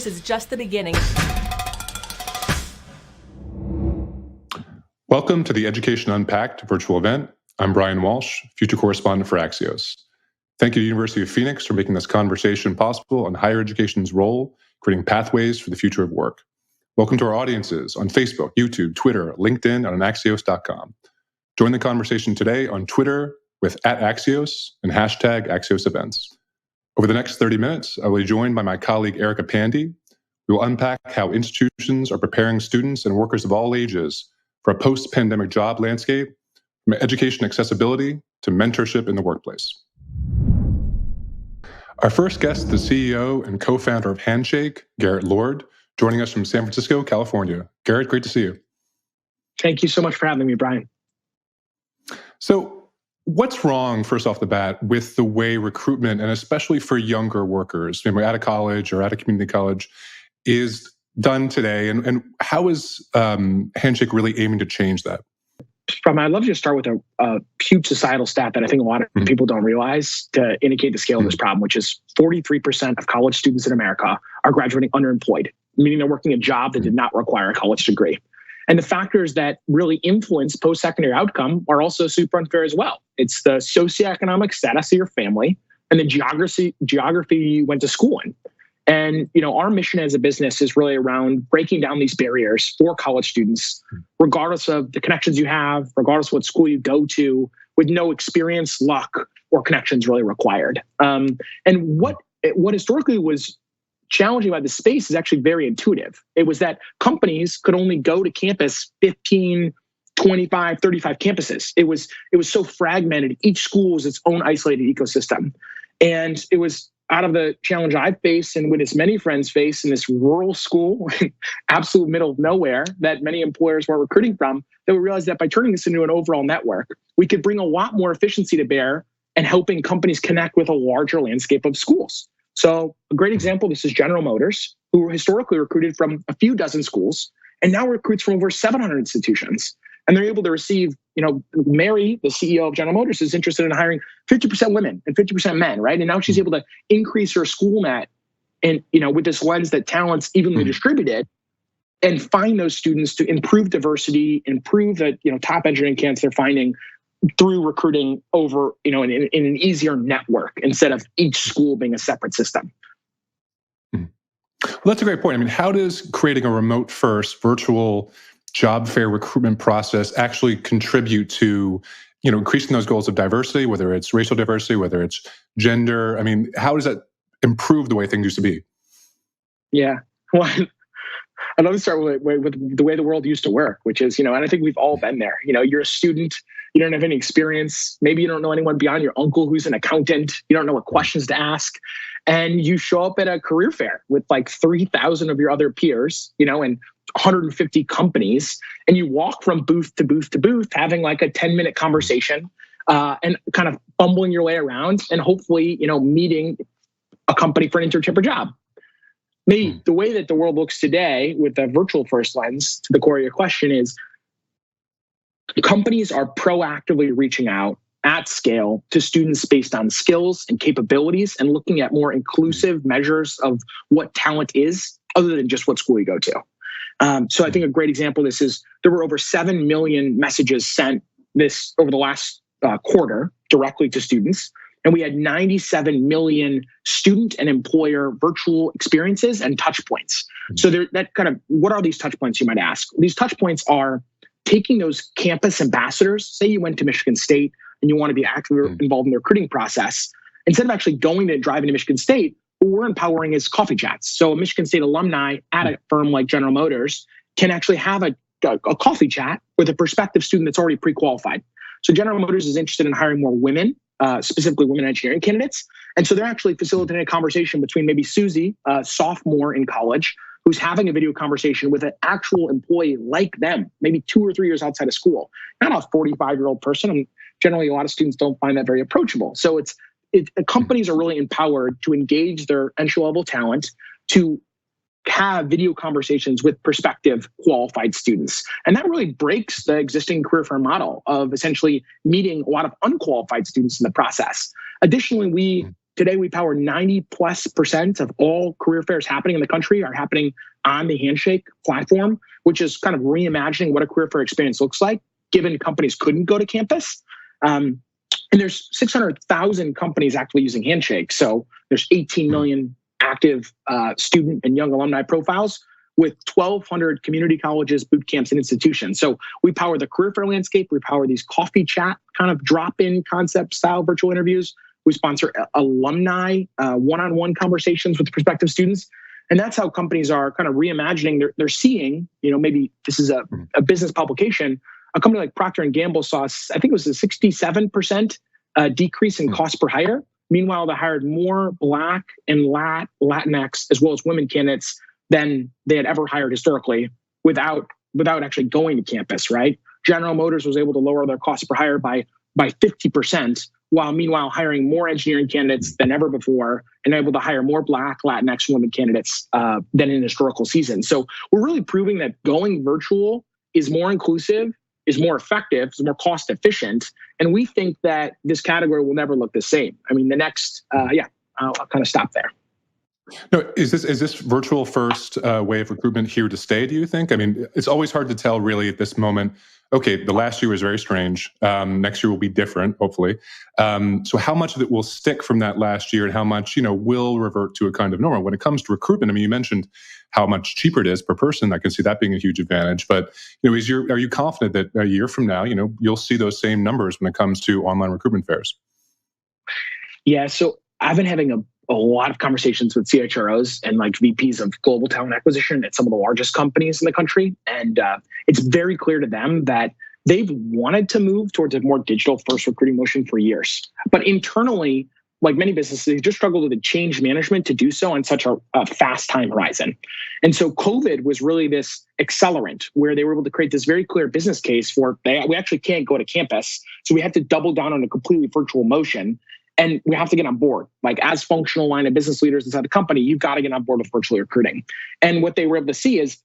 Motors is just the beginning. Welcome to the Education Unpacked virtual event. I'm Brian Walsh, future correspondent for Axios. Thank you to the University of Phoenix for making this conversation possible on higher education's role, creating pathways for the future of work. Welcome to our audiences on Facebook, YouTube, Twitter, LinkedIn, and on Axios.com. Join the conversation today on Twitter with @Axios and hashtag Axios Events. Over the next 30 minutes, I will be joined by my colleague Erica Pandy. We will unpack how institutions are preparing students and workers of all ages for a post-pandemic job landscape, from education accessibility to mentorship in the workplace. Our first guest, the CEO and co-founder of Handshake, Garrett Lord, joining us from San Francisco, California. Garrett, great to see you. Thank you so much for having me, Brian. So what's wrong, first off the bat, with the way recruitment, and especially for younger workers, maybe out of college or out of community college, is done today? And how is Handshake really aiming to change that? I'd love to start with a huge societal stat that I think a lot of people don't realize to indicate the scale of this problem, which is 43% of college students in America are graduating underemployed, meaning they're working a job that did not require a college degree. And the factors that really influence post-secondary outcome are also super unfair as well. It's the socioeconomic status of your family and the geography you went to school in. And our mission as a business is really around breaking down these barriers for college students, regardless of the connections you have, regardless of what school you go to, with no experience, luck, or connections really required. And what historically was challenging about this space is actually very intuitive. It was that companies could only go to campus 15, 25, 35 campuses. It was so fragmented. Each school was its own isolated ecosystem. And it was out of the challenge I face and witness many friends face in this rural school, absolute middle of nowhere, that many employers were recruiting from, that we realized that by turning this into an overall network, we could bring a lot more efficiency to bear and helping companies connect with a larger landscape of schools. So a great example, this is General Motors, who were historically recruited from a few dozen schools and now recruits from over 700 institutions. And they're able to receive, Mary, the CEO of General Motors, is interested in hiring 50% women and 50% men, right? And now she's able to increase her school net and, with this lens that talent's evenly distributed, and find those students to improve diversity, improve the, top engineering candidates they're finding through recruiting over, in an easier network instead of each school being a separate system. Well, that's a great point. I mean, how does creating a remote first virtual job fair recruitment process actually contribute to, increasing those goals of diversity, whether it's racial diversity, whether it's gender? I mean, how does that improve the way things used to be? Yeah, well, I'd love to start with the way the world used to work, which is, and I think we've all been there. You're a student, you don't have any experience. Maybe you don't know anyone beyond your uncle who's an accountant. You don't know what questions to ask. And you show up at a career fair with like 3,000 of your other peers, and 150 companies, and you walk from booth to booth to booth, having like a 10-minute conversation and kind of fumbling your way around and hopefully, meeting a company for an internship or job. Maybe the way that the world looks today with the virtual first lens to the core of your question is companies are proactively reaching out at scale to students based on skills and capabilities and looking at more inclusive measures of what talent is other than just what school you go to. So I think a great example of this is there were over 7 million messages sent this over the last quarter directly to students. And we had 97 million student and employer virtual experiences and touch points. So what are these touch points, you might ask? These touch points are taking those campus ambassadors. Say you went to Michigan State and you want to be actively involved in the recruiting process. Instead of actually driving to Michigan State, what we're empowering is coffee chats. So a Michigan State alumni at a firm like General Motors can actually have a coffee chat with a prospective student that's already pre-qualified. So General Motors is interested in hiring more women, specifically women engineering candidates. And so they're actually facilitating a conversation between maybe Susie, a sophomore in college, who's having a video conversation with an actual employee like them, maybe 2 or 3 years outside of school, not a 45-year-old person. And generally, a lot of students don't find that very approachable. So companies are really empowered to engage their entry-level talent to have video conversations with prospective qualified students. And that really breaks the existing career fair model of essentially meeting a lot of unqualified students in the process. Additionally, we today we power 90+% of all career fairs happening in the country are happening on the Handshake platform, which is kind of reimagining what a career fair experience looks like, given companies couldn't go to campus. And there's 600,000 companies actively using Handshake. So there's 18 million active student and young alumni profiles with 1,200 community colleges, boot camps, and institutions. So we power the career fair landscape. We power these coffee chat kind of drop-in concept style virtual interviews. We sponsor alumni one-on-one conversations with prospective students. And that's how companies are kind of reimagining. They're seeing, maybe this is a business publication. A company like Procter & Gamble saw, I think it was a 67% decrease in cost per hire. Meanwhile, they hired more Black and Latinx as well as women candidates than they had ever hired historically without actually going to campus, right? General Motors was able to lower their cost per hire by 50%, while meanwhile hiring more engineering candidates than ever before and able to hire more Black, Latinx, women candidates than in historical seasons. So we're really proving that going virtual is more inclusive, is more effective, is more cost efficient. And we think that this category will never look the same. I mean, the next, I'll kind of stop there. No, is this virtual first way of recruitment here to stay, do you think? I mean, it's always hard to tell really at this moment. Okay, the last year was very strange. Next year will be different, hopefully. So how much of it will stick from that last year and how much, will revert to a kind of normal? When it comes to recruitment, I mean, you mentioned how much cheaper it is per person. I can see that being a huge advantage. But, are you confident that a year from now, you'll see those same numbers when it comes to online recruitment fairs? Yeah, so I've been having a lot of conversations with CHROs and like VPs of global talent acquisition at some of the largest companies in the country. And it's very clear to them that they've wanted to move towards a more digital first recruiting motion for years. But internally, like many businesses, they just struggled with the change management to do so on such a fast time horizon. And so COVID was really this accelerant where they were able to create this very clear business case for we actually can't go to campus. So we have to double down on a completely virtual motion. And we have to get on board. Like as functional line of business leaders inside the company, you've got to get on board with virtual recruiting. And what they were able to see is,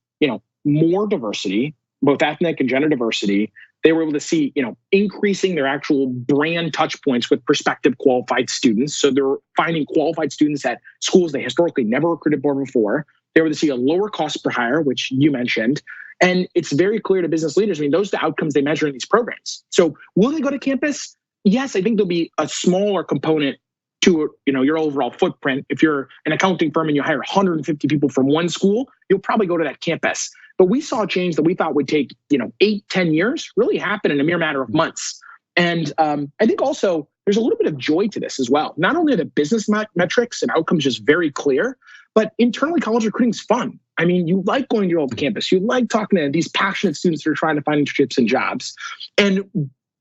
more diversity, both ethnic and gender diversity. They were able to see, increasing their actual brand touch points with prospective qualified students. So they're finding qualified students at schools they historically never recruited for before. They were able to see a lower cost per hire, which you mentioned. And it's very clear to business leaders. I mean, those are the outcomes they measure in these programs. So will they go to campus? Yes, I think there'll be a smaller component to your overall footprint. If you're an accounting firm and you hire 150 people from one school, you'll probably go to that campus. But we saw a change that we thought would take 8-10 years really happen in a mere matter of months. And I think also there's a little bit of joy to this as well. Not only are the business metrics and outcomes just very clear, but internally college recruiting is fun. I mean, you like going to your old campus. You like talking to these passionate students who are trying to find internships and jobs. And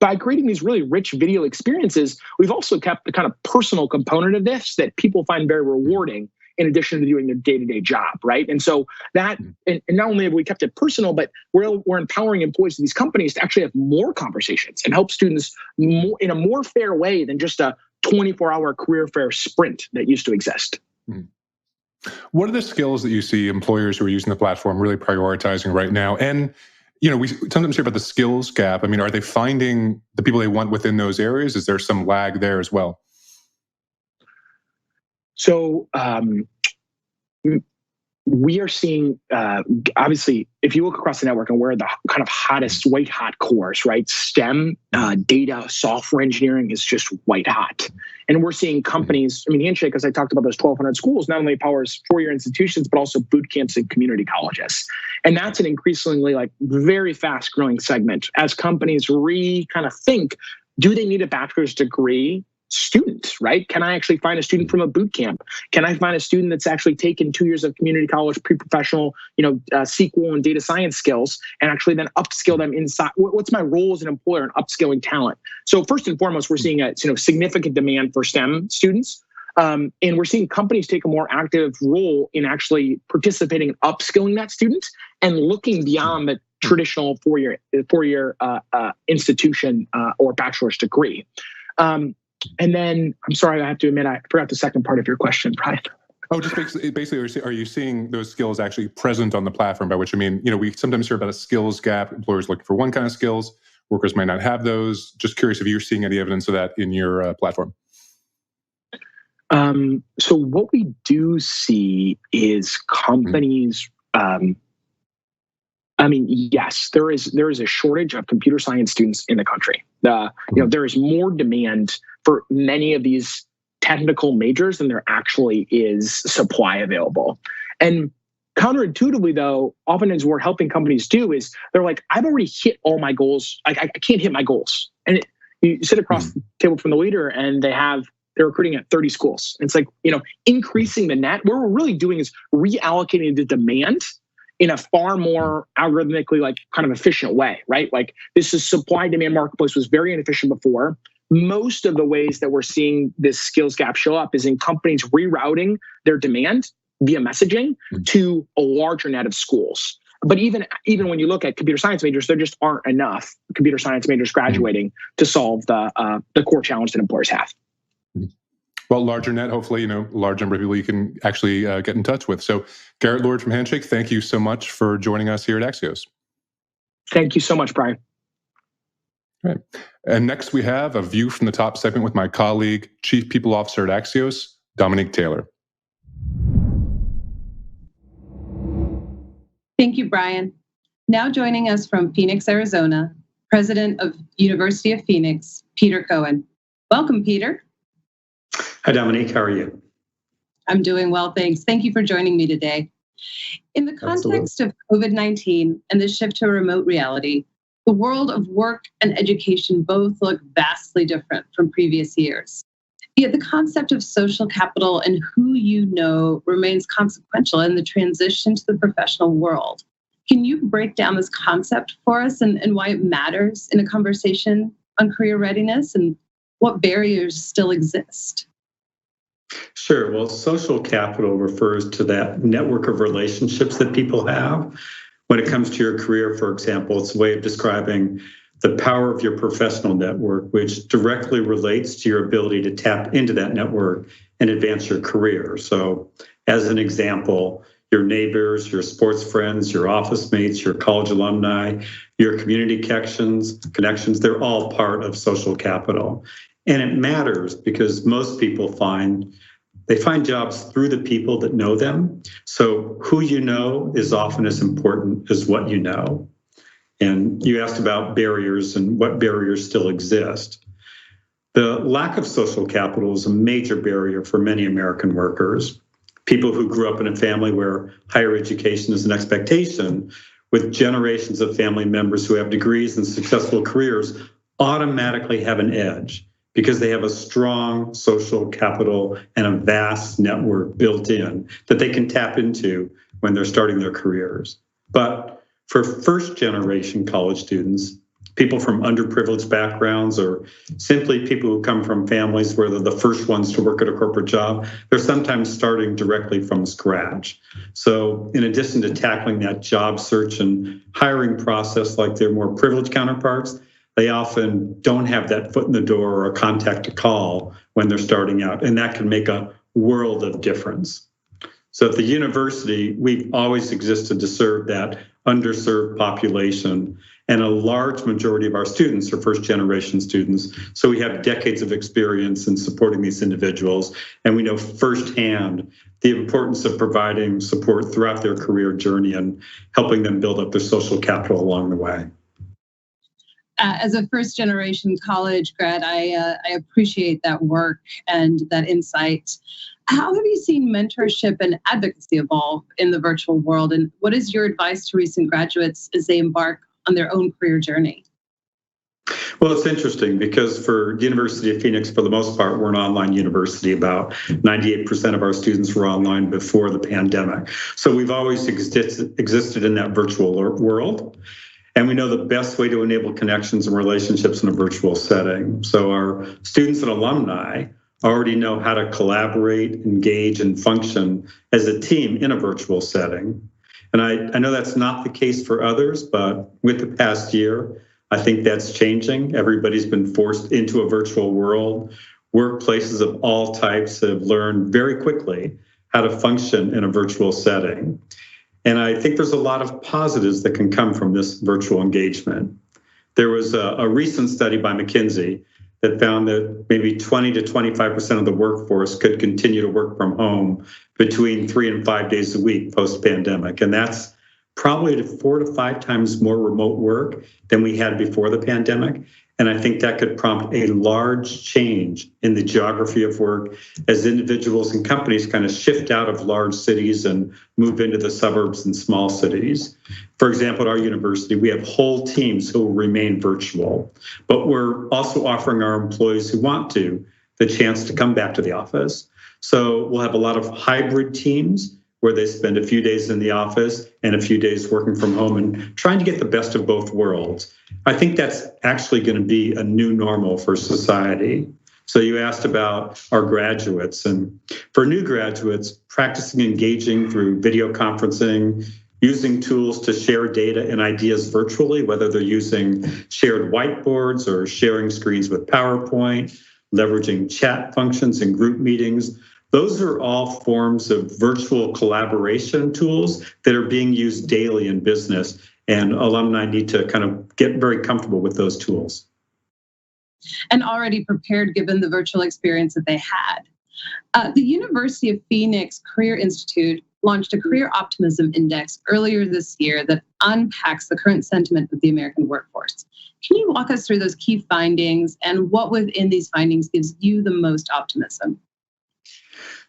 by creating these really rich video experiences, we've also kept the kind of personal component of this that people find very rewarding in addition to doing their day-to-day job, right? And so that, and not only have we kept it personal, but we're empowering employees of these companies to actually have more conversations and help students in a more fair way than just a 24-hour career fair sprint that used to exist. What are the skills that you see employers who are using the platform really prioritizing right now? And we sometimes hear about the skills gap. I mean, are they finding the people they want within those areas? Is there some lag there as well? So we are seeing, obviously, if you look across the network and where the kind of hottest, white hot cores, right? STEM, data, software engineering is just white hot. And we're seeing companies, Handshake, as I talked about those 1,200 schools, not only powers four-year institutions, but also boot camps and community colleges. And that's an increasingly very fast growing segment as companies kind of think, do they need a bachelor's degree student, right? Can I actually find a student from a boot camp? Can I find a student that's actually taken 2 years of community college, pre-professional, SQL and data science skills and actually then upskill them inside? What's my role as an employer in upskilling talent? So first and foremost, we're seeing a significant demand for STEM students. And we're seeing companies take a more active role in actually participating in upskilling that student and looking beyond the traditional four-year institution or bachelor's degree. And then, I'm sorry, I have to admit, I forgot the second part of your question, Brian. Oh, just basically, are you seeing those skills actually present on the platform? By which I mean, we sometimes hear about a skills gap, employers looking for one kind of skills, workers might not have those. Just curious if you're seeing any evidence of that in your platform. So what we do see is companies. Yes, there is a shortage of computer science students in the country. There is more demand for many of these technical majors than there actually is supply available. And counterintuitively, though, often as we're helping companies do is they're like, I've already hit all my goals. I can't hit my goals. And you sit across the table from the leader and they're recruiting at 30 schools. And it's like, increasing the net. What we're really doing is reallocating the demand in a far more algorithmically kind of efficient way, right? Like this is supply demand marketplace was very inefficient before. Most of the ways that we're seeing this skills gap show up is in companies rerouting their demand via messaging to a larger net of schools. But even when you look at computer science majors, there just aren't enough computer science majors graduating to solve the core challenge that employers have. Well, larger net, hopefully, a large number of people you can actually get in touch with. So Garrett Lord from Handshake, thank you so much for joining us here at Axios. Thank you so much, Brian. All right. And next we have a view from the top segment with my colleague, Chief People Officer at Axios, Dominique Taylor. Thank you, Brian. Now joining us from Phoenix, Arizona, President of University of Phoenix, Peter Cohen. Welcome, Peter. Hi, Dominique. How are you? I'm doing well, thanks. Thank you for joining me today. In the context of COVID-19 and the shift to a remote reality, the world of work and education both look vastly different from previous years. Yet the concept of social capital and who you know remains consequential in the transition to the professional world. Can you break down this concept for us and why it matters in a conversation on career readiness and what barriers still exist? Sure. Well, social capital refers to that network of relationships that people have. When it comes to your career, for example, it's a way of describing the power of your professional network, which directly relates to your ability to tap into that network and advance your career. So as an example, your neighbors, your sports friends, your office mates, your college alumni, your community connections, they're all part of social capital. And it matters because most people find jobs through the people that know them. So who you know is often as important as what you know. And you asked about barriers and what barriers still exist. The lack of social capital is a major barrier for many American workers. People who grew up in a family where higher education is an expectation, with generations of family members who have degrees and successful careers, automatically have an edge because they have a strong social capital and a vast network built in that they can tap into when they're starting their careers. But for first-generation college students, people from underprivileged backgrounds, or simply people who come from families where they're the first ones to work at a corporate job, they're sometimes starting directly from scratch. So in addition to tackling that job search and hiring process like their more privileged counterparts, they often don't have that foot in the door or a contact to call when they're starting out, and that can make a world of difference. So at the university, we've always existed to serve that underserved population, and a large majority of our students are first-generation students. So we have decades of experience in supporting these individuals, and we know firsthand the importance of providing support throughout their career journey and helping them build up their social capital along the way. As a first-generation college grad, I appreciate that work and that insight. How have you seen mentorship and advocacy evolve in the virtual world? And what is your advice to recent graduates as they embark on their own career journey? Well, it's interesting because for the University of Phoenix, for the most part, we're an online university. About 98% of our students were online before the pandemic. So we've always existed in that virtual world. And we know the best way to enable connections and relationships in a virtual setting. So our students and alumni already know how to collaborate, engage, and function as a team in a virtual setting. And I know that's not the case for others, but with the past year, I think that's changing. Everybody's been forced into a virtual world. Workplaces of all types have learned very quickly how to function in a virtual setting. And I think there's a lot of positives that can come from this virtual engagement. There was a recent study by McKinsey that found that maybe 20 to 25% of the workforce could continue to work from home between 3 and 5 days a week post-pandemic. And that's probably 4 to 5 times more remote work than we had before the pandemic. And I think that could prompt a large change in the geography of work as individuals and companies kind of shift out of large cities and move into the suburbs and small cities. For example, at our university, we have whole teams who will remain virtual, but we're also offering our employees who want to the chance to come back to the office. So we'll have a lot of hybrid teams where they spend a few days in the office and a few days working from home and trying to get the best of both worlds. I think that's actually going to be a new normal for society. So you asked about our graduates, and for new graduates, practicing engaging through video conferencing, using tools to share data and ideas virtually, whether they're using shared whiteboards or sharing screens with PowerPoint, leveraging chat functions in group meetings. Those are all forms of virtual collaboration tools that are being used daily in business, and alumni need to kind of get very comfortable with those tools. And already prepared given the virtual experience that they had. The University of Phoenix Career Institute launched a Career Optimism Index earlier this year that unpacks the current sentiment of the American workforce. Can you walk us through those key findings and what within these findings gives you the most optimism?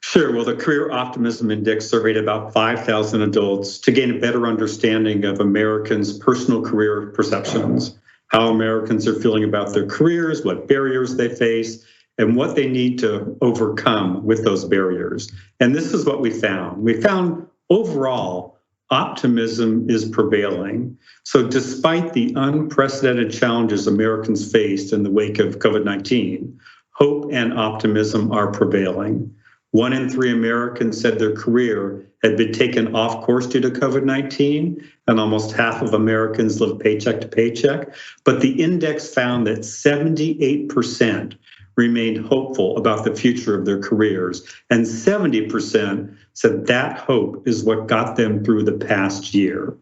Sure. Well, the Career Optimism Index surveyed about 5,000 adults to gain a better understanding of Americans' personal career perceptions, how Americans are feeling about their careers, what barriers they face, and what they need to overcome with those barriers. And this is what we found. We found overall optimism is prevailing. So despite the unprecedented challenges Americans faced in the wake of COVID-19, hope and optimism are prevailing. 1 in 3 Americans said their career had been taken off course due to COVID-19, and almost half of Americans live paycheck to paycheck. But the index found that 78% remained hopeful about the future of their careers, and 70% said that hope is what got them through the past year.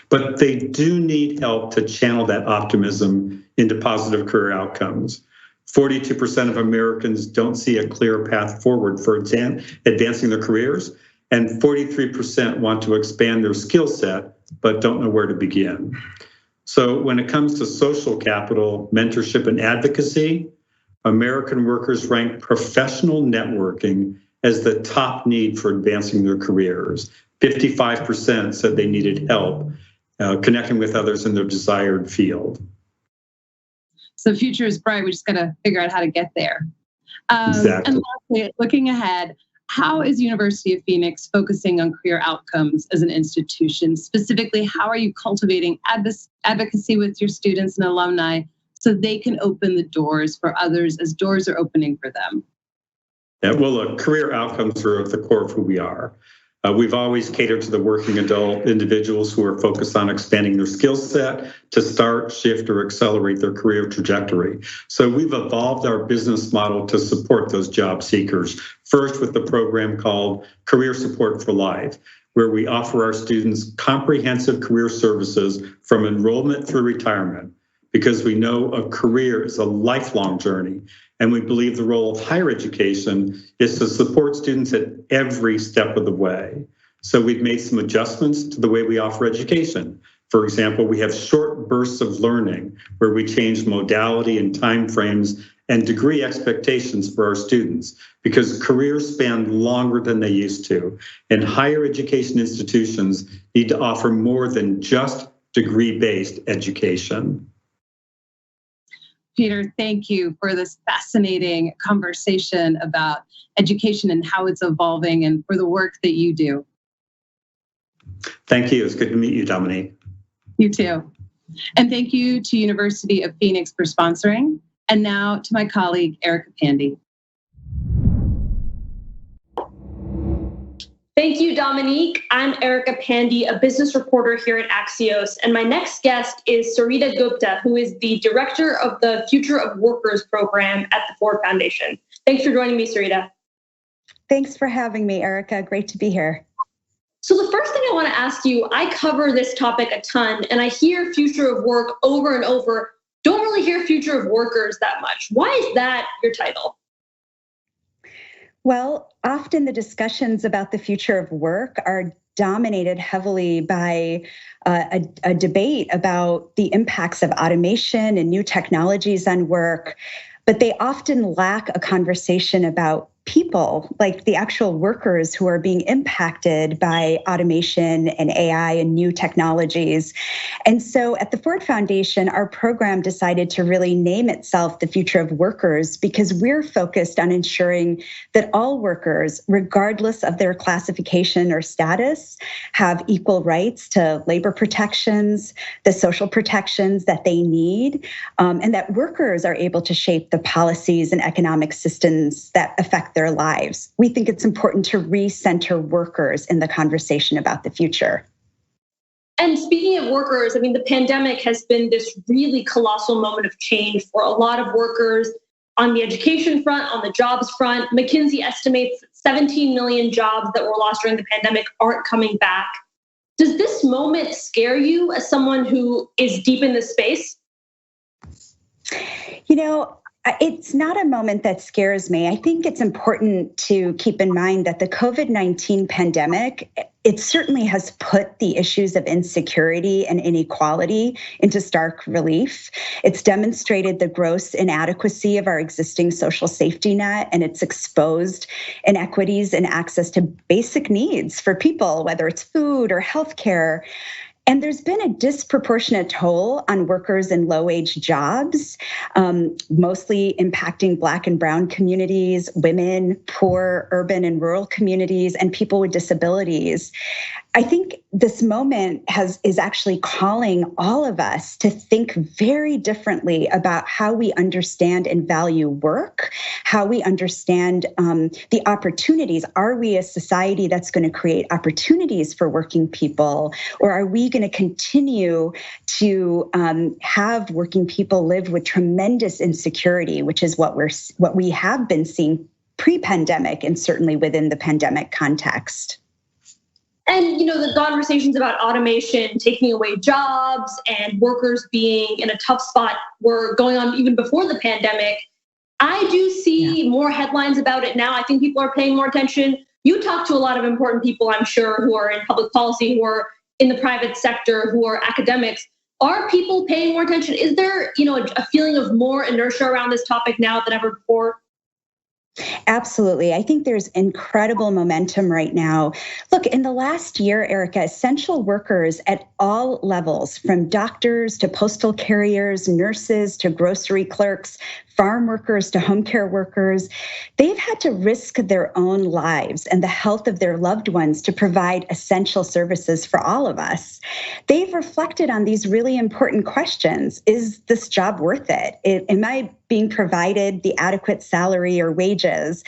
But they do need help to channel that optimism into positive career outcomes. 42% of Americans don't see a clear path forward for advancing their careers, and 43% want to expand their skill set, but don't know where to begin. So when it comes to social capital, mentorship, and advocacy, American workers rank professional networking as the top need for advancing their careers. 55% said they needed help connecting with others in their desired field. So the future is bright. We just got to figure out how to get there. Exactly. And lastly, looking ahead, how is University of Phoenix focusing on career outcomes as an institution? Specifically, how are you cultivating advocacy with your students and alumni so they can open the doors for others as doors are opening for them? Yeah, well, look, career outcomes are at the core of who we are. We've always catered to the working adult individuals who are focused on expanding their skill set to start, shift, or accelerate their career trajectory. So we've evolved our business model to support those job seekers. First, with the program called Career Support for Life, where we offer our students comprehensive career services from enrollment through retirement, because we know a career is a lifelong journey. And we believe the role of higher education is to support students at every step of the way. So we've made some adjustments to the way we offer education. For example, we have short bursts of learning where we change modality and timeframes and degree expectations for our students, because careers span longer than they used to. And higher education institutions need to offer more than just degree-based education. Peter, thank you for this fascinating conversation about education and how it's evolving, and for the work that you do. Thank you. It's good to meet you, Dominique. You too. And thank you to University of Phoenix for sponsoring. And now to my colleague, Erica Pandy. Thank you, Dominique. I'm Erica Pandy, a business reporter here at Axios, and my next guest is Sarita Gupta, who is the director of the Future of Workers program at the Ford Foundation. Thanks for joining me, Sarita. Thanks for having me, Erica. Great to be here. So the first thing I want to ask you, I cover this topic a ton, and I hear future of work over and over. don't really hear future of workers that much. Why is that your title? Well, often the discussions about the future of work are dominated heavily by a debate about the impacts of automation and new technologies on work, but they often lack a conversation about people, like the actual workers who are being impacted by automation and AI and new technologies. And so at the Ford Foundation, our program decided to really name itself the Future of Workers because we're focused on ensuring that all workers, regardless of their classification or status, have equal rights to labor protections, the social protections that they need, and that workers are able to shape the policies and economic systems that affect their lives. We think it's important to recenter workers in the conversation about the future. And speaking of workers, I mean, the pandemic has been this really colossal moment of change for a lot of workers on the education front, on the jobs front. McKinsey estimates 17 million jobs that were lost during the pandemic aren't coming back. Does this moment scare you as someone who is deep in this space? You know, it's not a moment that scares me. I think it's important to keep in mind that the COVID-19 pandemic, it certainly has put the issues of insecurity and inequality into stark relief. It's demonstrated the gross inadequacy of our existing social safety net, and it's exposed inequities in access to basic needs for people, whether it's food or healthcare. And there's been a disproportionate toll on workers in low-wage jobs, mostly impacting Black and Brown communities, women, poor urban and rural communities, and people with disabilities. I think this moment is actually calling all of us to think very differently about how we understand and value work, how we understand the opportunities. Are we a society that's going to create opportunities for working people, or are we going to continue to have working people live with tremendous insecurity, which is what we have been seeing pre-pandemic and certainly within the pandemic context? And, you know, the conversations about automation taking away jobs and workers being in a tough spot were going on even before the pandemic. I do see more headlines about it now. I think people are paying more attention. You talk to a lot of important people, I'm sure, who are in public policy, who are in the private sector, who are academics. Are people paying more attention? Is there, you know, a feeling of more inertia around this topic now than ever before? Absolutely. I think there's incredible momentum right now. Look, in the last year, Erica, essential workers at all levels, from doctors to postal carriers, nurses to grocery clerks, farm workers to home care workers, they've had to risk their own lives and the health of their loved ones to provide essential services for all of us. They've reflected on these really important questions. Is this job worth it? Am I being provided the adequate salary or wages?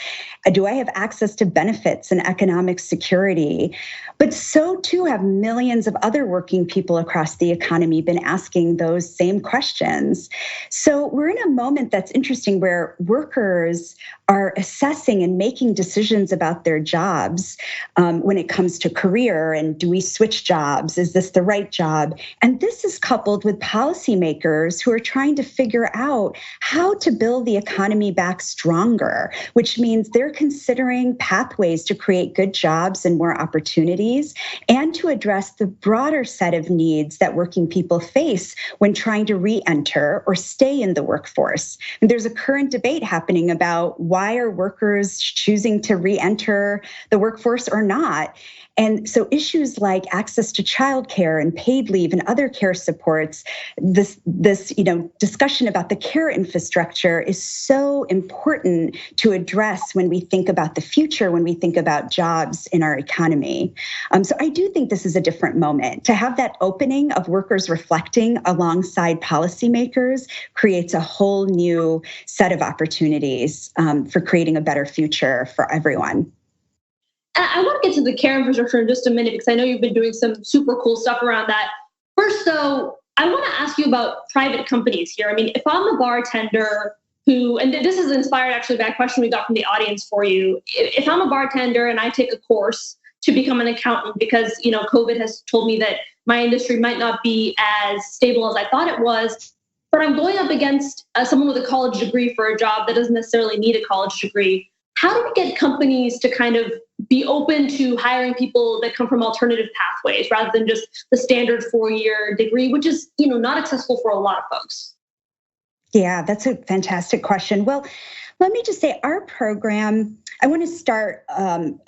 Do I have access to benefits and economic security? But so too have millions of other working people across the economy been asking those same questions. So we're in a moment that's interesting where workers are assessing and making decisions about their jobs when it comes to career and do we switch jobs? Is this the right job? And this is coupled with policymakers who are trying to figure out how to build the economy back stronger, which means they're considering pathways to create good jobs and more opportunities and to address the broader set of needs that working people face when trying to re-enter or stay in the workforce. And there's a current debate happening about why are workers choosing to re-enter the workforce or not. And so issues like access to childcare and paid leave and other care supports, this discussion about the care infrastructure is so important to address when we think about the future, when we think about jobs in our economy. So I do think this is a different moment. To have that opening of workers reflecting alongside policymakers creates a whole new set of opportunities for creating a better future for everyone. I want to get to the care infrastructure in just a minute because I know you've been doing some super cool stuff around that. First, though, I want to ask you about private companies here. I mean, if I'm a bartender who, and this is inspired actually by a question we got from the audience for you. If I'm a bartender and I take a course to become an accountant because, COVID has told me that my industry might not be as stable as I thought it was, but I'm going up against someone with a college degree for a job that doesn't necessarily need a college degree. How do we get companies to kind of be open to hiring people that come from alternative pathways rather than just the standard 4-year degree, which is, not accessible for a lot of folks? Yeah, that's a fantastic question. Well, let me just say our program, I want to start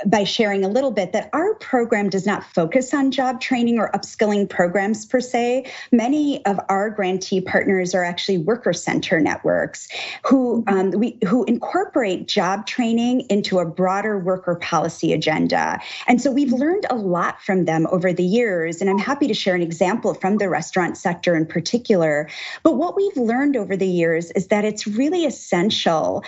by sharing a little bit that our program does not focus on job training or upskilling programs per se. Many of our grantee partners are actually worker center networks who incorporate job training into a broader worker policy agenda. And so we've learned a lot from them over the years, and I'm happy to share an example from the restaurant sector in particular. But what we've learned over the years is that it's really essential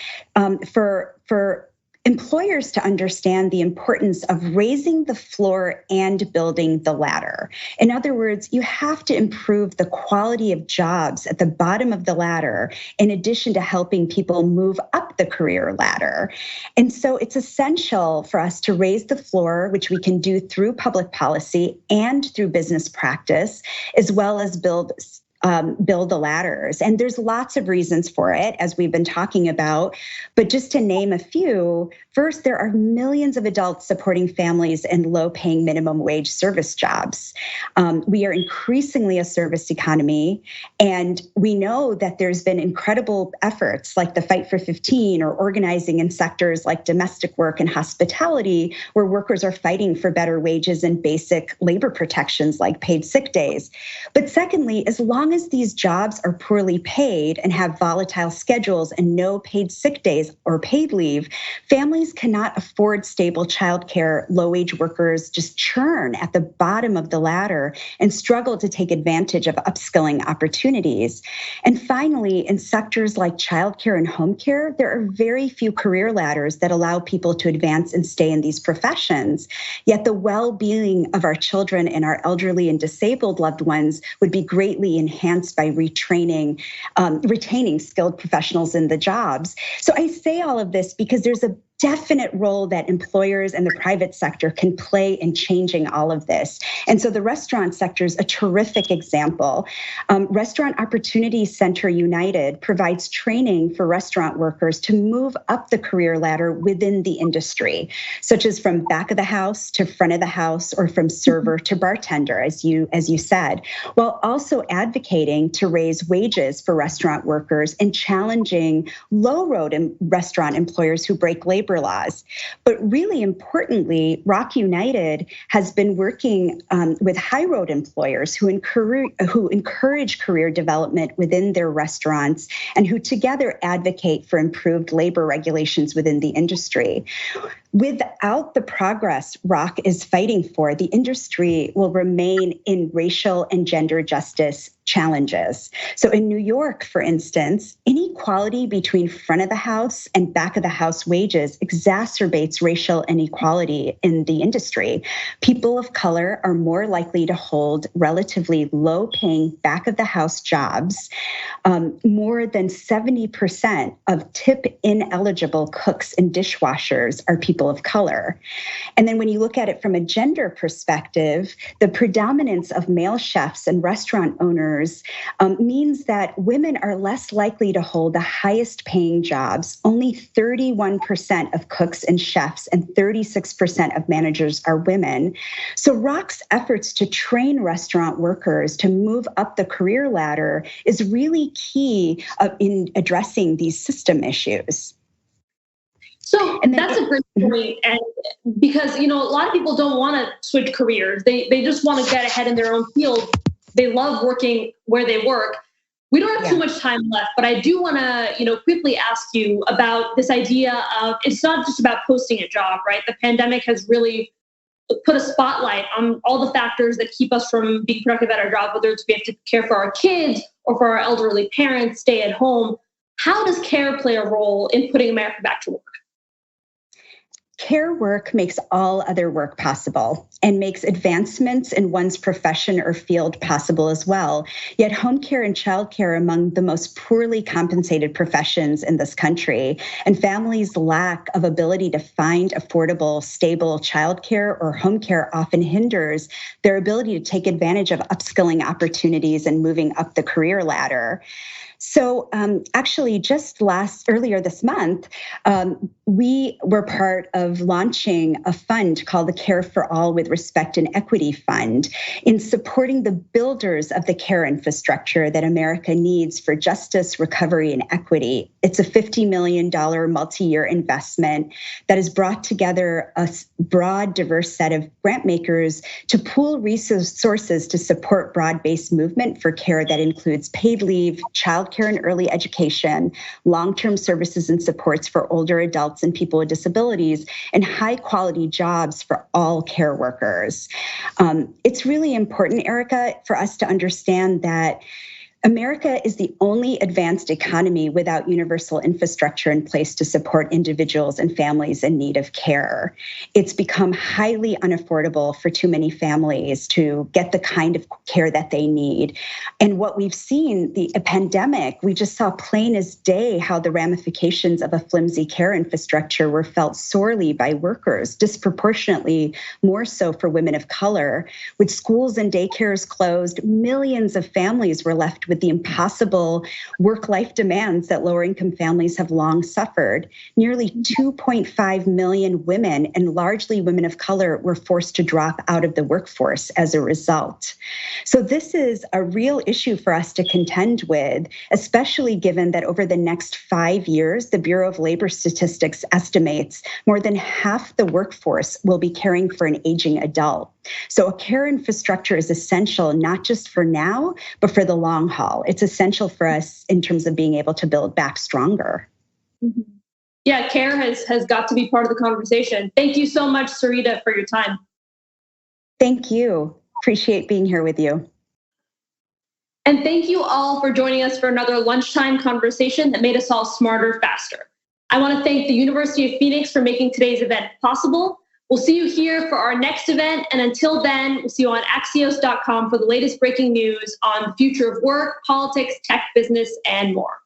for employers to understand the importance of raising the floor and building the ladder. In other words, you have to improve the quality of jobs at the bottom of the ladder, in addition to helping people move up the career ladder. And so it's essential for us to raise the floor, which we can do through public policy and through business practice, as well as build the ladders. And there's lots of reasons for it, as we've been talking about. But just to name a few, first, there are millions of adults supporting families in low-paying minimum wage service jobs. We are increasingly a service economy, and we know that there's been incredible efforts like the Fight for 15 or organizing in sectors like domestic work and hospitality, where workers are fighting for better wages and basic labor protections like paid sick days. But secondly, as long as these jobs are poorly paid and have volatile schedules and no paid sick days or paid leave, families cannot afford stable childcare. Low-wage workers just churn at the bottom of the ladder and struggle to take advantage of upskilling opportunities. And finally, in sectors like childcare and home care, there are very few career ladders that allow people to advance and stay in these professions. Yet the well-being of our children and our elderly and disabled loved ones would be greatly enhanced by retaining skilled professionals in the jobs. So I say all of this because there's a definite role that employers and the private sector can play in changing all of this. And so the restaurant sector is a terrific example. Restaurant Opportunity Center United provides training for restaurant workers to move up the career ladder within the industry, such as from back of the house to front of the house, or from server to bartender, as you said, while also advocating to raise wages for restaurant workers and challenging low-road restaurant employers who break labor laws. But really importantly, Rock United has been working with high-road employers who encourage career development within their restaurants and who together advocate for improved labor regulations within the industry. Without the progress Rock is fighting for, the industry will remain in racial and gender justice challenges. So in New York, for instance, inequality between front of the house and back of the house wages exacerbates racial inequality in the industry. People of color are more likely to hold relatively low-paying back of the house jobs. More than 70% of tip-ineligible cooks and dishwashers are people of color. And then when you look at it from a gender perspective, the predominance of male chefs and restaurant owners means that women are less likely to hold the highest paying jobs. Only 31% of cooks and chefs and 36% of managers are women. So Rock's efforts to train restaurant workers to move up the career ladder is really key in addressing these system issues. So that's a great point. And because, a lot of people don't want to switch careers. They just want to get ahead in their own field. They love working where they work. We don't have too much time left, but I do want to, quickly ask you about this idea of, it's not just about posting a job, right? The pandemic has really put a spotlight on all the factors that keep us from being productive at our job, whether it's we have to care for our kids or for our elderly parents, stay at home. How does care play a role in putting America back to work? Care work makes all other work possible and makes advancements in one's profession or field possible as well. Yet home care and childcare are among the most poorly compensated professions in this country, and families' lack of ability to find affordable, stable childcare or home care often hinders their ability to take advantage of upskilling opportunities and moving up the career ladder. So actually, just earlier this month, we were part of launching a fund called the Care for All with Respect and Equity Fund in supporting the builders of the care infrastructure that America needs for justice, recovery, and equity. It's a $50 million multi-year investment that has brought together a broad, diverse set of grant makers to pool resources to support broad-based movement for care that includes paid leave, childcare and early education, long-term services and supports for older adults and people with disabilities, and high-quality jobs for all care workers. It's really important, Erica, for us to understand that America is the only advanced economy without universal infrastructure in place to support individuals and families in need of care. It's become highly unaffordable for too many families to get the kind of care that they need. And what we've seen, the pandemic, we just saw plain as day how the ramifications of a flimsy care infrastructure were felt sorely by workers, disproportionately more so for women of color. With schools and daycares closed, millions of families were left with the impossible work-life demands that lower-income families have long suffered. Nearly 2.5 million women, and largely women of color, were forced to drop out of the workforce as a result. So this is a real issue for us to contend with, especially given that over the next 5 years, the Bureau of Labor Statistics estimates more than half the workforce will be caring for an aging adult. So a care infrastructure is essential, not just for now, but for the long haul. It's essential for us in terms of being able to build back stronger. Mm-hmm. Yeah, care has got to be part of the conversation. Thank you so much, Sarita, for your time. Thank you. Appreciate being here with you. And thank you all for joining us for another lunchtime conversation that made us all smarter, faster. I want to thank the University of Phoenix for making today's event possible. We'll see you here for our next event. And until then, we'll see you on Axios.com for the latest breaking news on the future of work, politics, tech, business, and more.